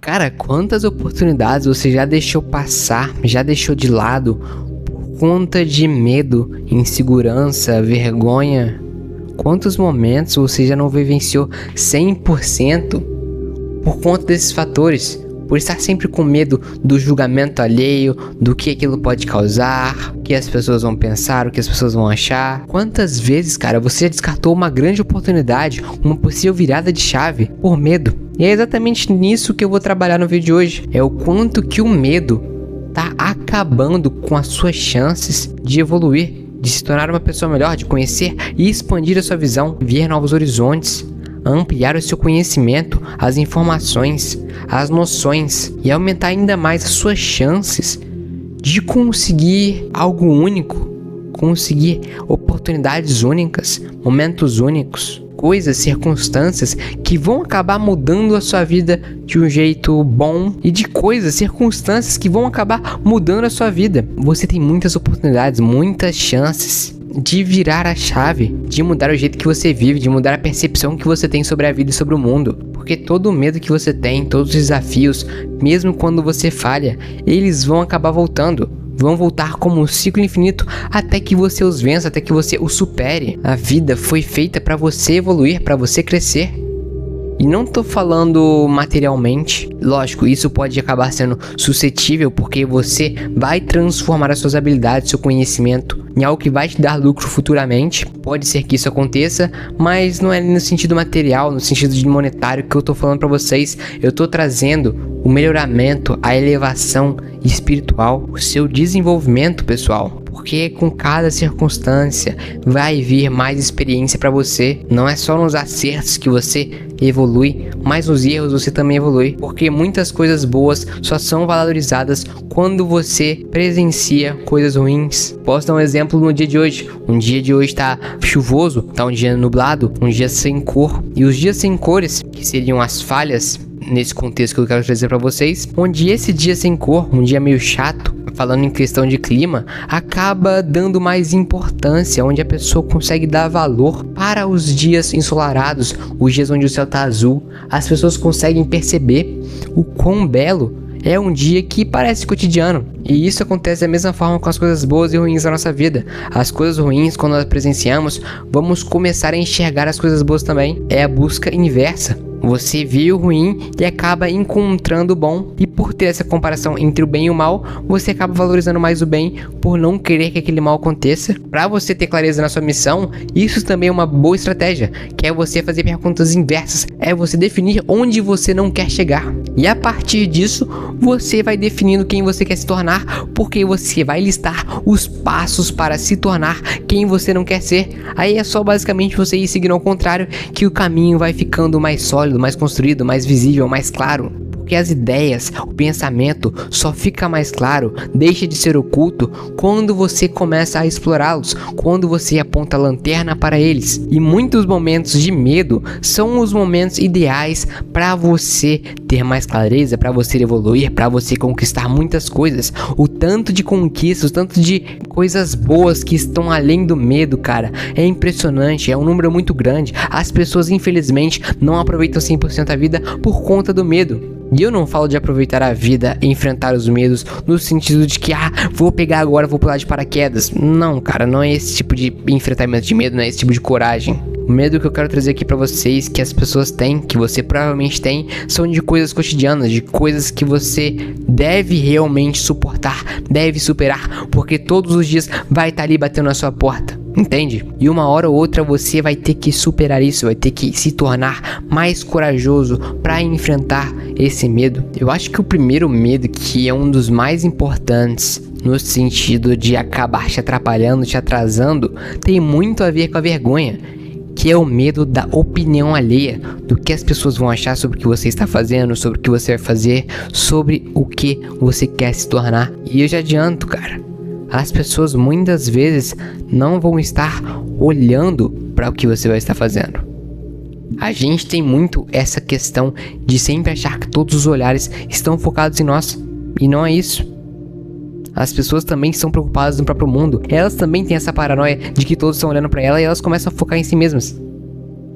Cara, quantas oportunidades você já deixou passar, já deixou de lado por conta de medo, insegurança, vergonha? Quantos momentos você já não vivenciou 100% por conta desses fatores? Por estar sempre com medo do julgamento alheio, do que aquilo pode causar, o que as pessoas vão pensar, o que as pessoas vão achar. Quantas vezes, cara, você já descartou uma grande oportunidade, uma possível virada de chave por medo? E é exatamente nisso que eu vou trabalhar no vídeo de hoje. É o quanto que o medo tá acabando com as suas chances de evoluir, de se tornar uma pessoa melhor, de conhecer e expandir a sua visão, ver novos horizontes, ampliar o seu conhecimento, as informações, as noções e aumentar ainda mais as suas chances de conseguir algo único, conseguir oportunidades únicas, momentos únicos, coisas, circunstâncias que vão acabar mudando a sua vida de um jeito bom e de coisas, circunstâncias que vão acabar mudando a sua vida. Você tem muitas oportunidades, muitas chances de virar a chave, de mudar o jeito que você vive, de mudar a percepção que você tem sobre a vida e sobre o mundo. Porque todo o medo que você tem, todos os desafios, mesmo quando você falha, eles vão acabar voltando. Vão voltar como um ciclo infinito até que você os vença, até que você os supere. A vida foi feita para você evoluir, para você crescer. E não tô falando materialmente, lógico, isso pode acabar sendo suscetível porque você vai transformar as suas habilidades, seu conhecimento em algo que vai te dar lucro futuramente. Pode ser que isso aconteça, mas não é no sentido material, no sentido de monetário que eu tô falando pra vocês. Eu tô trazendo o melhoramento, a elevação espiritual, o seu desenvolvimento pessoal. Porque com cada circunstância vai vir mais experiência para você. Não é só nos acertos que você evolui, mas nos erros você também evolui. Porque muitas coisas boas só são valorizadas quando você presencia coisas ruins. Posso dar um exemplo no dia de hoje. Um dia de hoje tá chuvoso, tá um dia nublado, um dia sem cor. E os dias sem cores, que seriam as falhas, nesse contexto que eu quero trazer para vocês, onde esse dia sem cor, um dia meio chato, falando em questão de clima, acaba dando mais importância, onde a pessoa consegue dar valor para os dias ensolarados, os dias onde o céu tá azul. As pessoas conseguem perceber o quão belo é um dia que parece cotidiano. E isso acontece da mesma forma com as coisas boas e ruins da nossa vida. As coisas ruins, quando nós presenciamos, vamos começar a enxergar as coisas boas também. É a busca inversa. Você vê o ruim e acaba encontrando o bom. E por ter essa comparação entre o bem e o mal, você acaba valorizando mais o bem por não querer que aquele mal aconteça. Para você ter clareza na sua missão, isso também é uma boa estratégia, que é você fazer perguntas inversas. É você definir onde você não quer chegar. E a partir disso, você vai definindo quem você quer se tornar, porque você vai listar os passos para se tornar quem você não quer ser. Aí é só basicamente você ir seguindo ao contrário, que o caminho vai ficando mais sólido, mais construído, mais visível, mais claro. Porque as ideias, o pensamento só fica mais claro, deixa de ser oculto quando você começa a explorá-los, quando você aponta a lanterna para eles. E muitos momentos de medo são os momentos ideais para você ter mais clareza, para você evoluir, para você conquistar muitas coisas. O tanto de conquistas, o tanto de coisas boas que estão além do medo, cara, é impressionante, é um número muito grande. As pessoas infelizmente não aproveitam 100% a vida por conta do medo. E eu não falo de aproveitar a vida e enfrentar os medos no sentido de que, vou pegar agora, vou pular de paraquedas. Não, cara, não é esse tipo de enfrentamento de medo, não é esse tipo de coragem. O medo que eu quero trazer aqui pra vocês, que as pessoas têm, que você provavelmente tem, são de coisas cotidianas, de coisas que você deve realmente suportar, deve superar, porque todos os dias vai estar ali batendo na sua porta. Entende? E uma hora ou outra você vai ter que superar isso, vai ter que se tornar mais corajoso para enfrentar esse medo. Eu acho que o primeiro medo, que é um dos mais importantes no sentido de acabar te atrapalhando, te atrasando, tem muito a ver com a vergonha, que é o medo da opinião alheia, do que as pessoas vão achar sobre o que você está fazendo, sobre o que você vai fazer, sobre o que você quer se tornar. E eu já adianto, cara, as pessoas muitas vezes não vão estar olhando para o que você vai estar fazendo. A gente tem muito essa questão de sempre achar que todos os olhares estão focados em nós, e não é isso. As pessoas também estão preocupadas no próprio mundo. Elas também têm essa paranoia de que todos estão olhando para ela e elas começam a focar em si mesmas.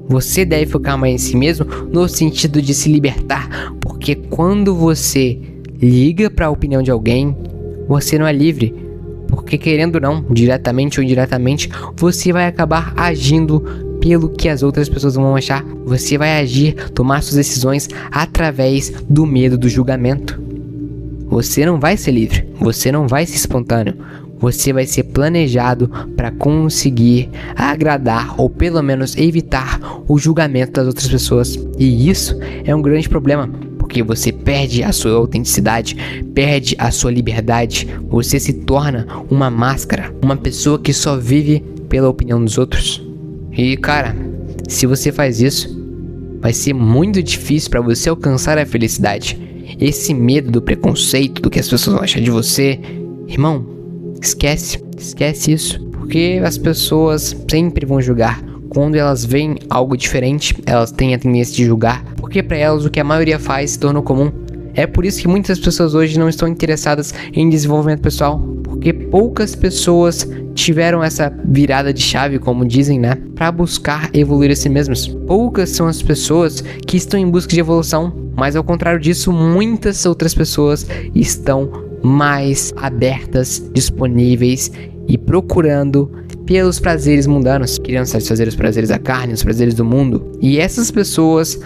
Você deve focar mais em si mesmo no sentido de se libertar, porque Porque quando você liga para a opinião de alguém, você não é livre. Porque querendo ou não, diretamente ou indiretamente, você vai acabar agindo pelo que as outras pessoas vão achar. Você vai agir, tomar suas decisões através do medo do julgamento. Você não vai ser livre, você não vai ser espontâneo. Você vai ser planejado para conseguir agradar ou pelo menos evitar o julgamento das outras pessoas. E isso é um grande problema, porque você perde a sua autenticidade, perde a sua liberdade. Você se torna uma máscara, uma pessoa que só vive pela opinião dos outros. E cara, se você faz isso, vai ser muito difícil para você alcançar a felicidade. Esse medo do preconceito, do que as pessoas vão achar de você, irmão, esquece isso, porque as pessoas sempre vão julgar. Quando elas veem algo diferente, elas têm a tendência de julgar, porque para elas o que a maioria faz se tornou comum. É por isso que muitas pessoas hoje não estão interessadas em desenvolvimento pessoal, porque poucas pessoas tiveram essa virada de chave, como dizem, né, para buscar evoluir a si mesmas. Poucas são as pessoas que estão em busca de evolução, mas ao contrário disso, muitas outras pessoas estão mais abertas, disponíveis e procurando pelos prazeres mundanos, querendo satisfazer os prazeres da carne, os prazeres do mundo. E essas pessoas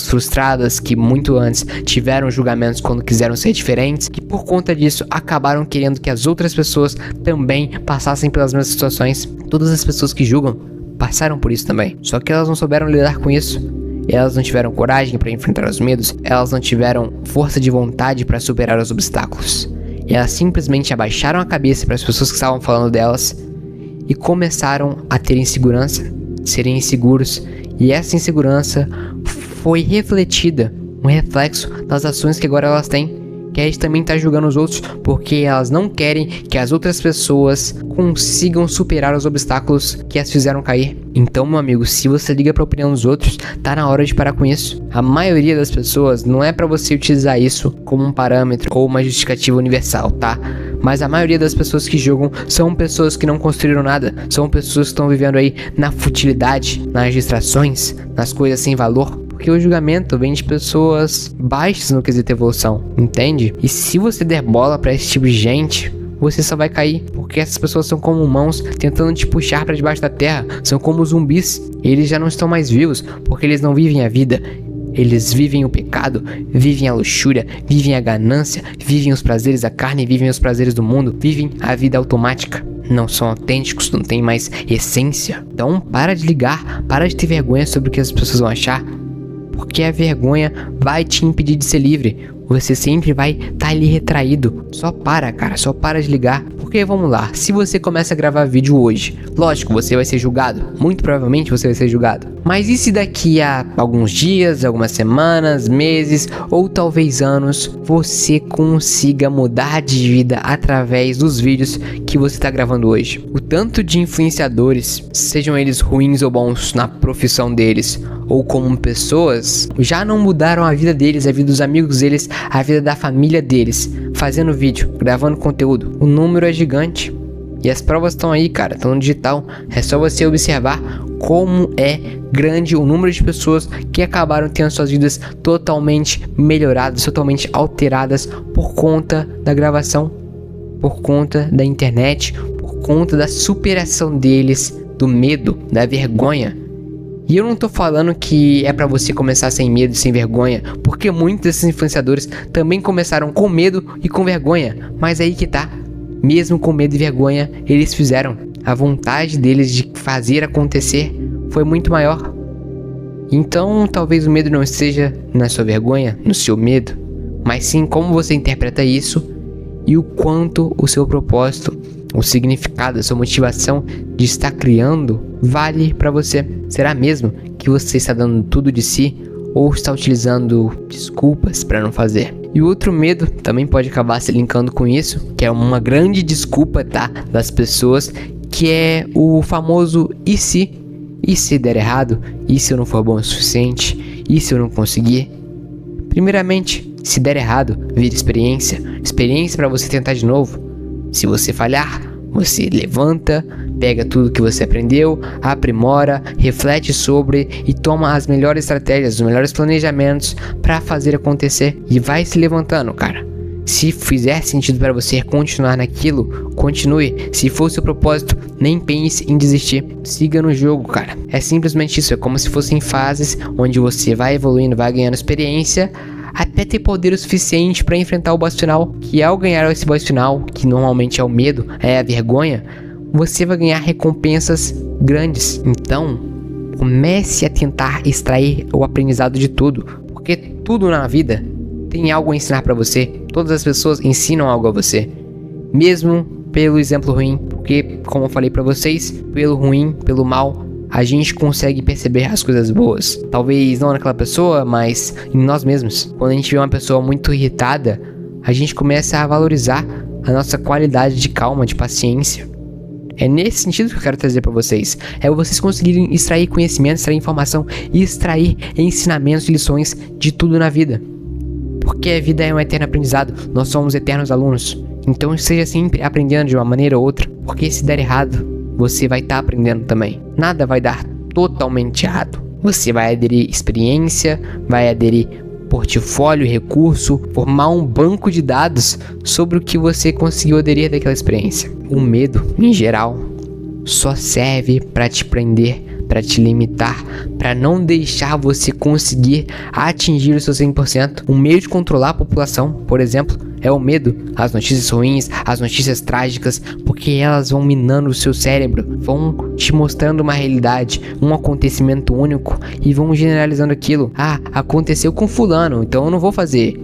frustradas que muito antes tiveram julgamentos quando quiseram ser diferentes, que por conta disso acabaram querendo que as outras pessoas também passassem pelas mesmas situações. Todas as pessoas que julgam passaram por isso também, só que elas não souberam lidar com isso. Elas não tiveram coragem para enfrentar os medos, elas não tiveram força de vontade para superar os obstáculos. E elas simplesmente abaixaram a cabeça para as pessoas que estavam falando delas e começaram a ter insegurança, serem inseguros. E essa insegurança foi refletida, um reflexo das ações que agora elas têm, que a gente também tá julgando os outros, porque elas não querem que as outras pessoas consigam superar os obstáculos que as fizeram cair. Então, meu amigo, se você liga pra opinião dos outros, tá na hora de parar com isso. A maioria das pessoas não é pra você utilizar isso como um parâmetro ou uma justificativa universal, tá? Mas a maioria das pessoas que julgam são pessoas que não construíram nada, são pessoas que estão vivendo aí na futilidade, nas distrações, nas coisas sem valor. Porque o julgamento vem de pessoas baixas no quesito evolução, entende? E se você der bola pra esse tipo de gente, você só vai cair. Porque essas pessoas são como mãos tentando te puxar pra debaixo da terra. São como zumbis. Eles já não estão mais vivos, porque eles não vivem a vida. Eles vivem o pecado, vivem a luxúria, vivem a ganância, vivem os prazeres da carne, vivem os prazeres do mundo, vivem a vida automática. Não são autênticos, não tem mais essência. Então para de ligar, para de ter vergonha sobre o que as pessoas vão achar. Porque a vergonha vai te impedir de ser livre. Você sempre vai estar ali retraído. Só para, cara, só para de ligar. Porque vamos lá, se você começa a gravar vídeo hoje, lógico, você vai ser julgado. Muito provavelmente você vai ser julgado. Mas e se daqui a alguns dias, algumas semanas, meses ou talvez anos, você consiga mudar de vida através dos vídeos que você está gravando hoje? O tanto de influenciadores, sejam eles ruins ou bons na profissão deles, ou como pessoas, já não mudaram a vida deles, a vida dos amigos deles, a vida da família deles, fazendo vídeo, gravando conteúdo. O número é gigante. E as provas estão aí, cara, estão no digital. É só você observar como é grande o número de pessoas que acabaram tendo suas vidas totalmente melhoradas, totalmente alteradas por conta da gravação, por conta da internet, por conta da superação deles, do medo, da vergonha. E eu não tô falando que é pra você começar sem medo e sem vergonha, porque muitos desses influenciadores também começaram com medo e com vergonha. Mas aí que tá, mesmo com medo e vergonha, eles fizeram. A vontade deles de fazer acontecer foi muito maior. Então talvez o medo não esteja na sua vergonha, no seu medo, mas sim como você interpreta isso e o quanto o seu propósito, o significado, a sua motivação de estar criando vale para você. Será mesmo que você está dando tudo de si ou está utilizando desculpas para não fazer? E o outro medo também pode acabar se linkando com isso, que é uma grande desculpa, tá, das pessoas, que é o famoso e se? E se der errado? E se eu não for bom o suficiente? E se eu não conseguir? Primeiramente, se der errado, vira experiência. Experiência para você tentar de novo. Se você falhar, você levanta, Pega tudo que você aprendeu, aprimora, reflete sobre e toma as melhores estratégias, os melhores planejamentos para fazer acontecer e vai se levantando, cara. Se fizer sentido para você continuar naquilo, continue. Se for o seu propósito, nem pense em desistir. Siga no jogo, cara. É simplesmente isso. É como se fossem fases onde você vai evoluindo, vai ganhando experiência, até ter poder o suficiente para enfrentar o boss final. Que ao ganhar esse boss final, que normalmente é o medo, é a vergonha, você vai ganhar recompensas grandes. Então, comece a tentar extrair o aprendizado de tudo. Porque tudo na vida tem algo a ensinar para você. Todas as pessoas ensinam algo a você, mesmo pelo exemplo ruim, porque, como eu falei para vocês, pelo ruim, pelo mal, a gente consegue perceber as coisas boas. Talvez não naquela pessoa, mas em nós mesmos. Quando a gente vê uma pessoa muito irritada, a gente começa a valorizar a nossa qualidade de calma, de paciência. É nesse sentido que eu quero trazer para vocês. É vocês conseguirem extrair conhecimento, extrair informação e extrair ensinamentos e lições de tudo na vida. Porque a vida é um eterno aprendizado, nós somos eternos alunos. Então esteja sempre aprendendo de uma maneira ou outra, porque se der errado, você vai estar aprendendo também. Nada vai dar totalmente errado. Você vai aderir experiência, vai aderir portfólio, recurso, formar um banco de dados sobre o que você conseguiu aderir daquela experiência. O medo, em geral, só serve para te prender, para te limitar, para não deixar você conseguir atingir o seu 100%. Um meio de controlar a população, por exemplo, é o medo. As notícias ruins, as notícias trágicas, porque elas vão minando o seu cérebro, vão te mostrando uma realidade, um acontecimento único e vão generalizando aquilo. Ah, aconteceu com fulano, então eu não vou fazer.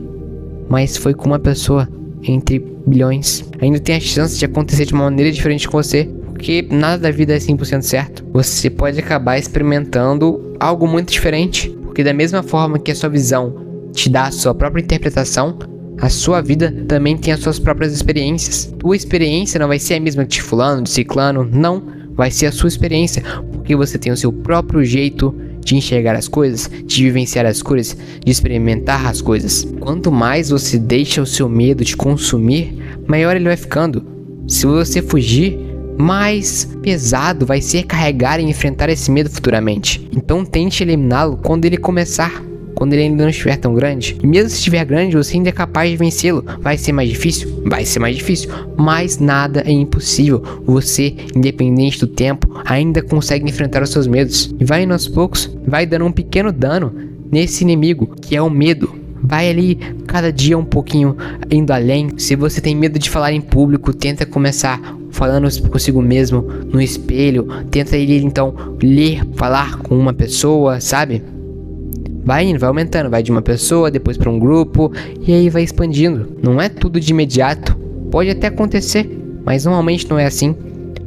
Mas foi com uma pessoa entre bilhões. Ainda tem a chance de acontecer de uma maneira diferente com você. Porque nada da vida é 100% certo. Você pode acabar experimentando algo muito diferente. Porque da mesma forma que a sua visão te dá a sua própria interpretação, a sua vida também tem as suas próprias experiências. Tua experiência não vai ser a mesma de fulano, de ciclano, não. Vai ser a sua experiência. Porque você tem o seu próprio jeito de enxergar as coisas, de vivenciar as coisas, de experimentar as coisas. Quanto mais você deixa o seu medo te consumir, maior ele vai ficando. Se você fugir, mais pesado vai ser carregar e enfrentar esse medo futuramente. Então tente eliminá-lo quando ele começar, quando ele ainda não estiver tão grande. E mesmo se estiver grande, você ainda é capaz de vencê-lo. Vai ser mais difícil? Vai ser mais difícil, mas nada é impossível. Você, independente do tempo, ainda consegue enfrentar os seus medos. E vai indo aos poucos, vai dando um pequeno dano nesse inimigo, que é o medo. Vai ali, cada dia um pouquinho, indo além. Se você tem medo de falar em público, tenta começar falando consigo mesmo, no espelho. Tenta ir, então, ler, falar com uma pessoa, sabe? Vai indo, vai aumentando, vai de uma pessoa, depois para um grupo, e aí vai expandindo. Não é tudo de imediato, pode até acontecer, mas normalmente não é assim.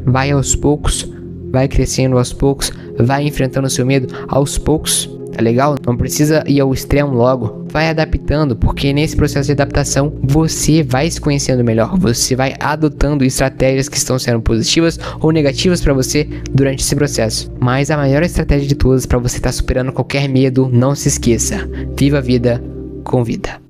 Vai aos poucos, vai crescendo aos poucos, vai enfrentando o seu medo aos poucos. Tá legal? Não precisa ir ao extremo logo. Vai adaptando, porque nesse processo de adaptação você vai se conhecendo melhor. Você vai adotando estratégias que estão sendo positivas ou negativas para você durante esse processo. Mas a maior estratégia de todas para você estar superando qualquer medo, não se esqueça: viva a vida com vida.